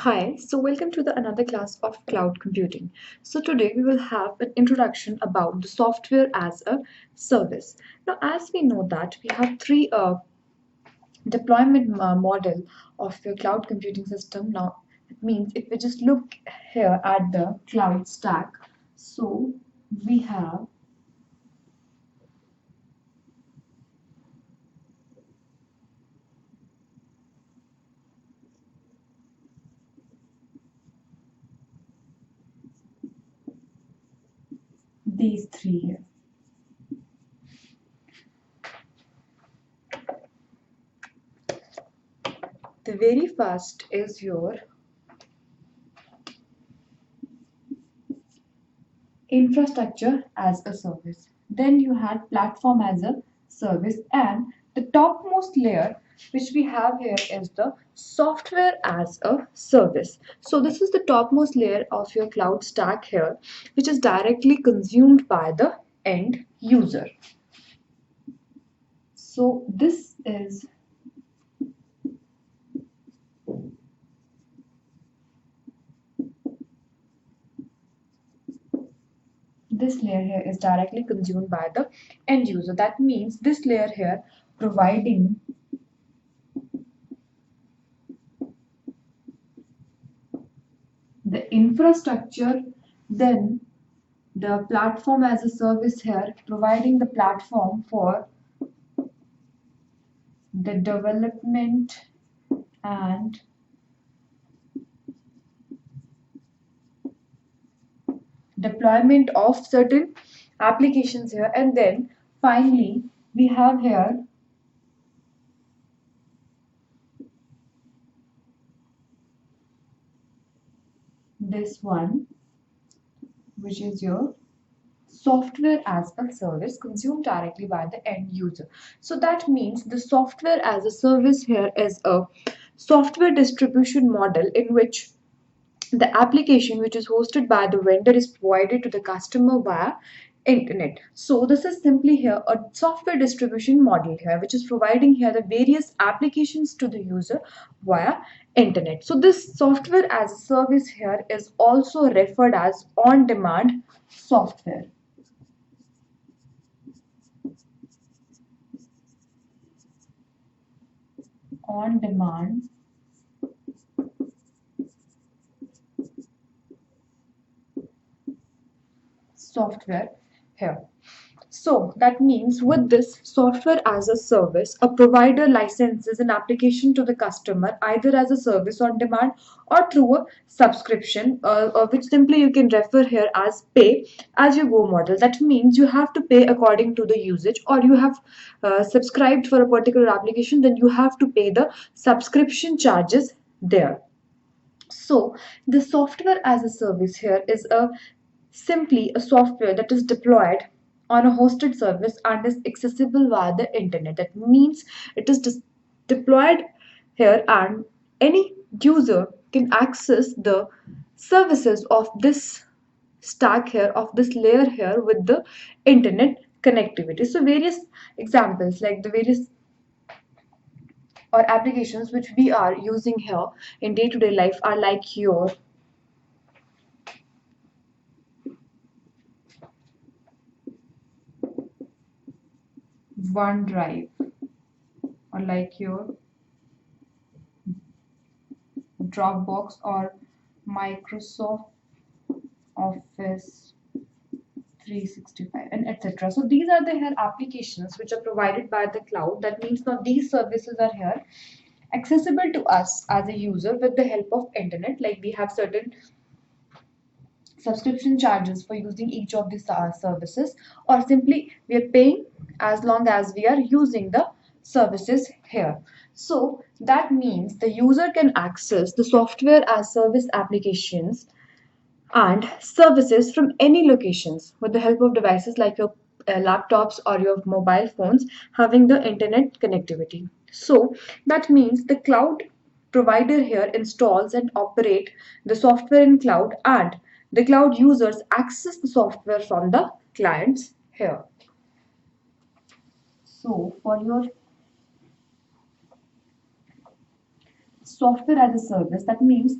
Hi, so welcome to the another class of cloud computing. So today we will have an introduction about the software as a service. Now, as we know that we have three deployment model of your cloud computing system. Now, it means if we just look here at the cloud stack, so we have these three here. The very first is your infrastructure as a service. Then you had platform as a service, and the topmost layer which we have here is the software as a service. So this is the topmost layer of your cloud stack here, which is directly consumed by the end user. So this layer here is directly consumed by the end user. That means this layer here providing the infrastructure, then the platform as a service here providing the platform for the development and deployment of certain applications here, and then finally we have here this one, which is your software as a service consumed directly by the end user. So that means the software as a service here is a software distribution model in which the application which is hosted by the vendor is provided to the customer via internet. So this is simply here a software distribution model here which is providing here the various applications to the user via internet. So this software as a service here is also referred as on demand software. On demand software here. So that means with this software as a service, a provider licenses an application to the customer either as a service on demand or through a subscription, which simply you can refer here as pay as you go model. That means you have to pay according to the usage, or you have subscribed for a particular application, then you have to pay the subscription charges there. So the software as a service here is a simply a software that is deployed on a hosted service and is accessible via the internet. That means it is deployed here and any user can access the services of this stack here, of this layer here with the internet connectivity. So various examples like the various or applications which we are using here in day-to-day life are like your OneDrive, or like your Dropbox or Microsoft Office 365 and etc. So these are the here applications which are provided by the cloud. That means now these services are here accessible to us as a user with the help of internet. Like we have certain subscription charges for using each of these services, or simply we are paying as long as we are using the services here. So that means the user can access the software as service applications and services from any locations with the help of devices like your laptops or your mobile phones having the internet connectivity. So that means the cloud provider here installs and operate the software in cloud, and the cloud users access the software from the clients here. So for your software as a service, that means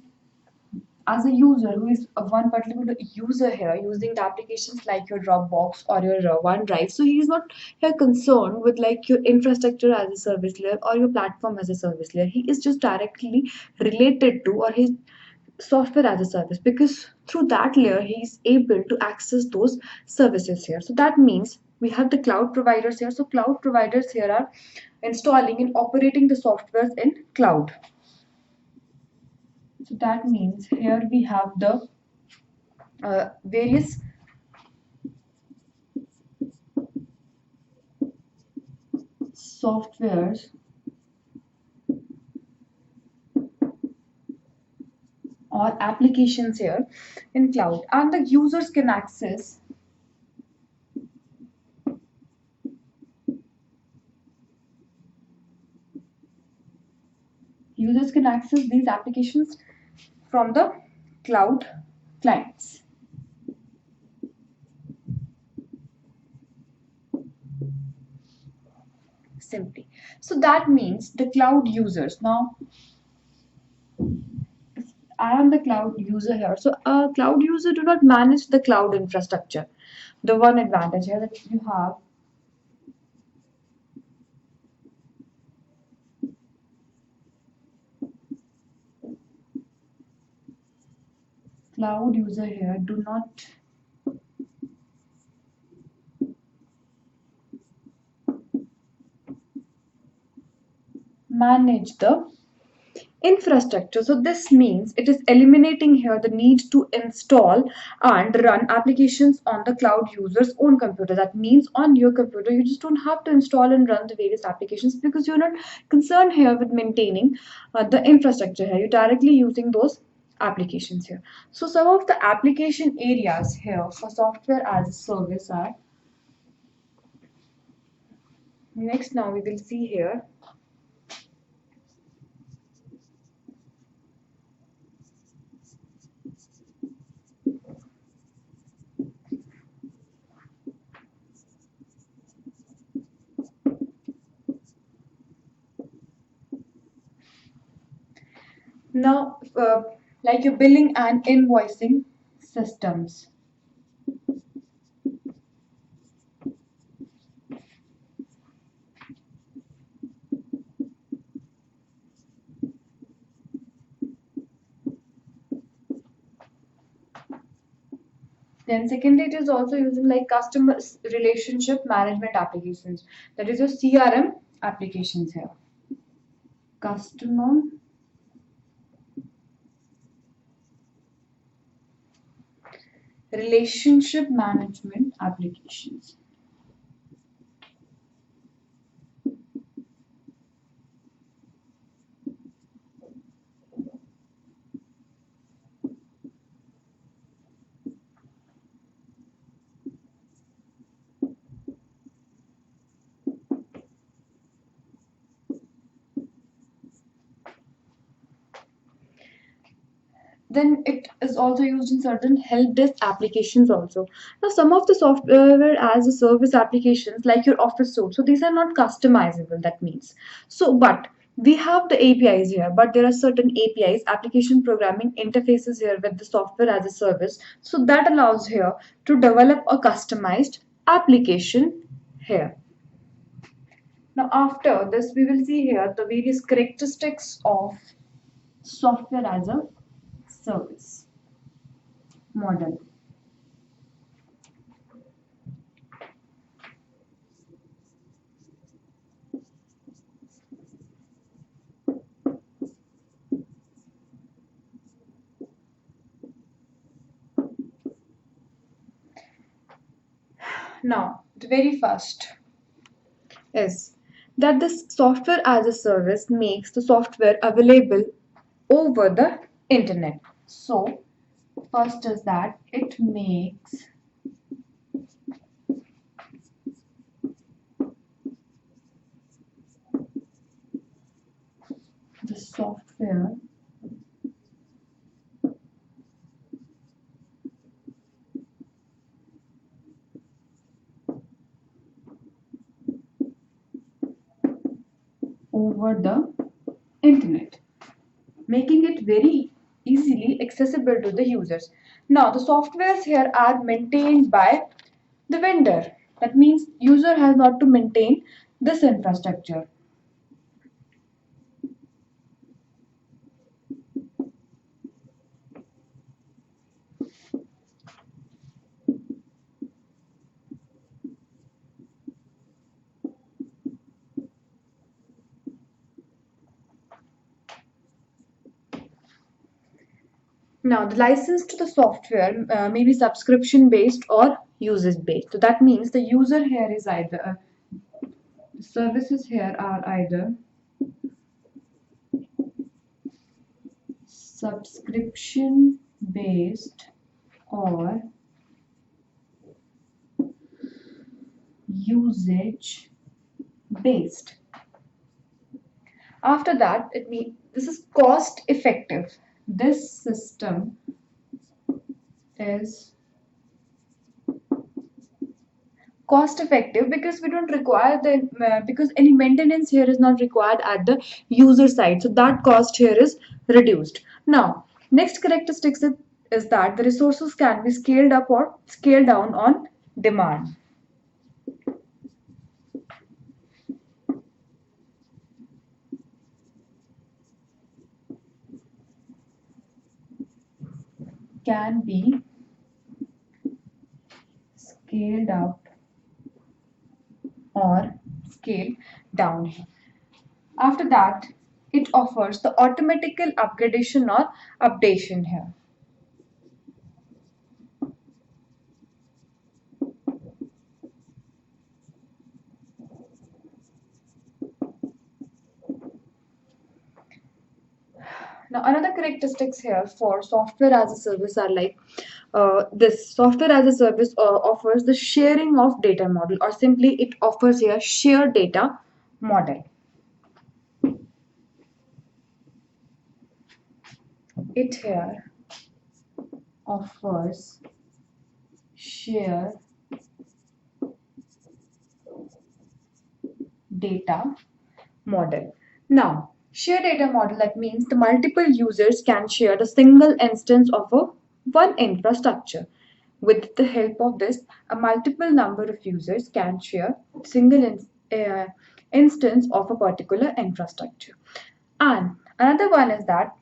as a user who is one particular user here using the applications like your Dropbox or your OneDrive, so he is not here concerned with like your infrastructure as a service layer or your platform as a service layer. He is just directly related to or his software as a service, because through that layer he is able to access those services here. So that means we have the cloud providers here. So cloud providers here are installing and operating the softwares in cloud. So that means here we have the various softwares or applications here in cloud, and the users can access these applications from the cloud clients. Simply. So that means the cloud users. Now, I am the cloud user here. So a cloud user do not manage the cloud infrastructure. The one advantage here that you have cloud user here do not manage the infrastructure. So this means it is eliminating here the need to install and run applications on the cloud user's own computer. That means on your computer you just don't have to install and run the various applications, because you're not concerned here with maintaining the infrastructure here. You're directly using those applications here. So some of the application areas here for software as a service are next. Now we will see here now like your billing and invoicing systems. Then secondly, it is also using like customer relationship management applications. That is your CRM applications here. Customer relationship management applications. Then it is also used in certain help desk applications also. Now some of the software as a service applications like your office suite, so these are not customizable. That means, so but we have the APIs here, but there are certain APIs, application programming interfaces here with the software as a service, so that allows here to develop a customized application here. Now after this we will see here the various characteristics of software as a service model. Now, the very first is that this software as a service makes the software available over the internet. So, first is that it makes the software over the internet, making it very easily accessible to the users. Now, the softwares here are maintained by the vendor. That means user has not to maintain this infrastructure. Now, the license to the software may be subscription based or usage based. So that means the user here is either, the services here are either subscription based or usage based. After that, it means this is cost effective. This system is cost effective because we don't require the because any maintenance here is not required at the user side, so that cost here is reduced. Now, next characteristics is that the resources can be scaled up or scaled down on demand. Can be scaled up or scaled down. After that, it offers the automatical upgradation or updation here. Now, another characteristics here for software as a service are like this software as a service offers the sharing of data model, or simply it offers here shared data model. It here offers share data model. Now, share data model, that means the multiple users can share a single instance of a one infrastructure. With the help of this, a multiple number of users can share single instance of a particular infrastructure. And another one is that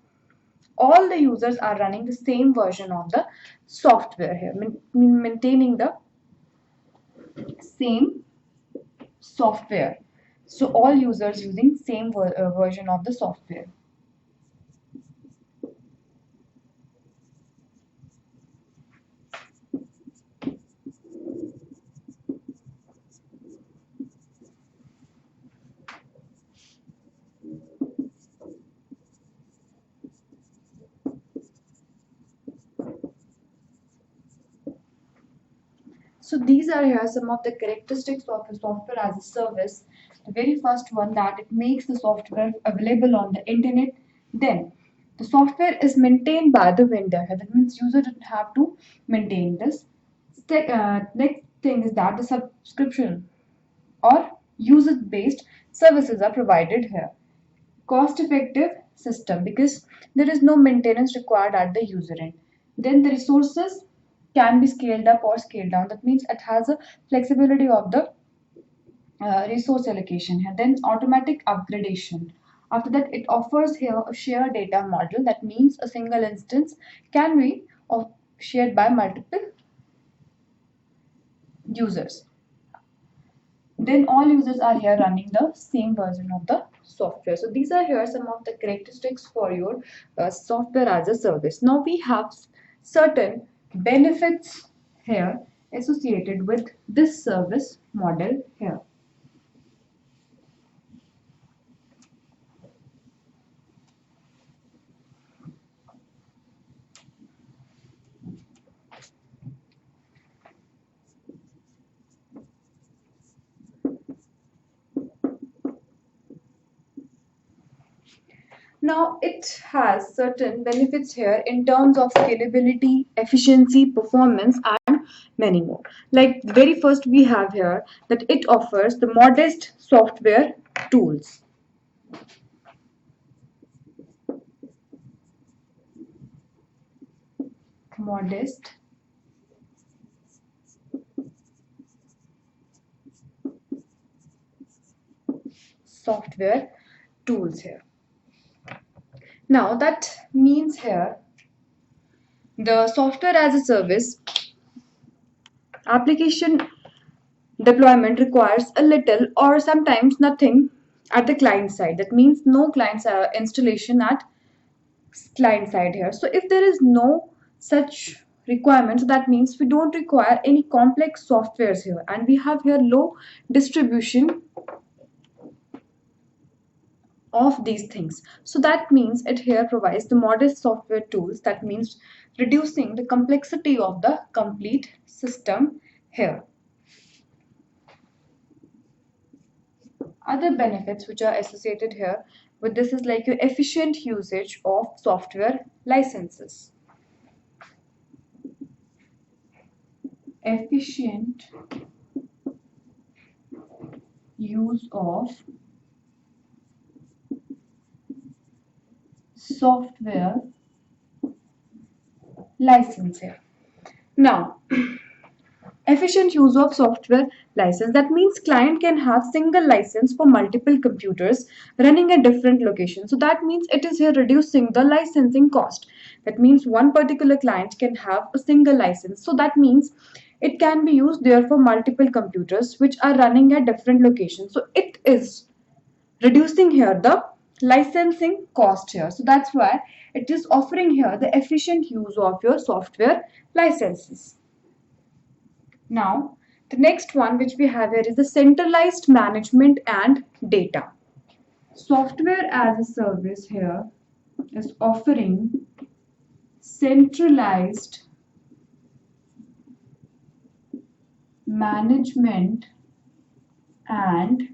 all the users are running the same version of the software here, maintaining the same software. So all users using same version of the software. So these are here some of the characteristics of a software as a service. The very first one, that it makes the software available on the internet. Then the software is maintained by the vendor. That means user doesn't have to maintain this. Next thing is that the subscription or usage-based services are provided here. Cost-effective system because there is no maintenance required at the user end. Then the resources can be scaled up or scaled down. That means it has a flexibility of the resource allocation here. Then automatic upgradation. After that, it offers here a shared data model. That means a single instance can be shared by multiple users. Then all users are here running the same version of the software. So these are here some of the characteristics for your software as a service. Now we have certain benefits here associated with this service model here. Now it has certain benefits here in terms of scalability, efficiency, performance, and many more. Like the very first we have here that it offers the modest software tools. modest software tools here. Now that means here the software as a service application deployment requires a little or sometimes nothing at the client side. That means no client installation at client side here. So if there is no such requirements, that means we don't require any complex softwares here, and we have here low distribution of these things. So that means it here provides the modest software tools, that means reducing the complexity of the complete system here. Other benefits which are associated here with this is like your efficient usage of software licenses. Efficient use of software license here. Now, efficient use of software license, that means client can have single license for multiple computers running at different locations. So that means it is here reducing the licensing cost. That means one particular client can have a single license. So that means it can be used there for multiple computers which are running at different locations. So it is reducing here the licensing cost here. So that's why it is offering here the efficient use of your software licenses. Now, the next one which we have here is the centralized management and data. Software as a service here is offering centralized management and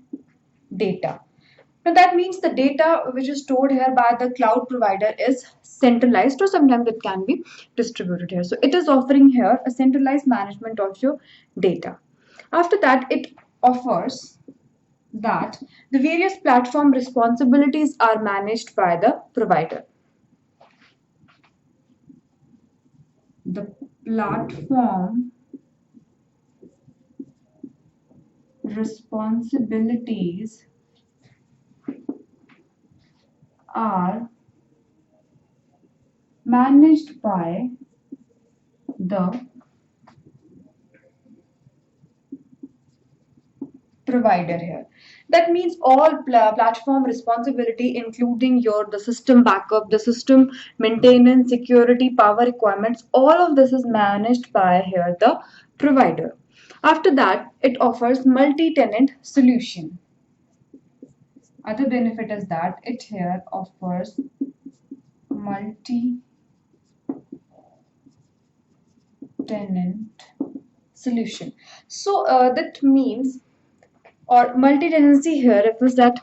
data. Now that means the data which is stored here by the cloud provider is centralized, or sometimes it can be distributed here. So it is offering here a centralized management of your data. After that, it offers that the various platform responsibilities are managed by the provider. The platform responsibilities are managed by the provider here. That means all platform responsibility, including the system backup, the system maintenance, security, power requirements, all of this is managed by here the provider. After that, it offers multi-tenant solution. Other benefit is that it here offers multi-tenant solution. So that means, or multi-tenancy here refers that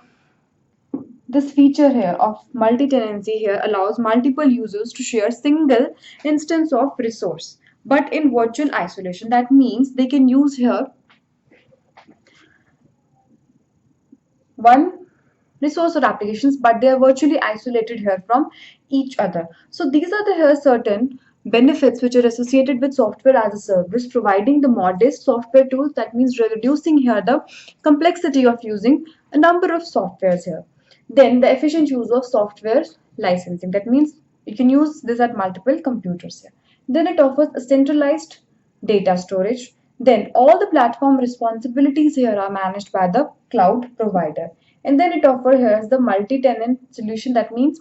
this feature here of multi-tenancy here allows multiple users to share single instance of resource, but in virtual isolation. That means they can use here one resource or applications, but they are virtually isolated here from each other. So these are the here certain benefits which are associated with software as a service, providing the modest software tools. That means reducing here the complexity of using a number of softwares here. Then the efficient use of software licensing. That means you can use this at multiple computers here. Then it offers a centralized data storage. Then all the platform responsibilities here are managed by the cloud provider. And then it offers here the multi-tenant solution. That means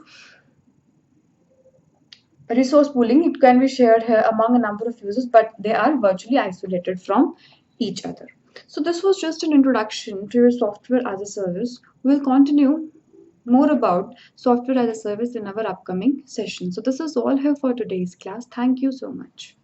resource pooling. It can be shared here among a number of users, but they are virtually isolated from each other. So this was just an introduction to your software as a service. We'll continue more about software as a service in our upcoming session. So this is all here for today's class. Thank you so much.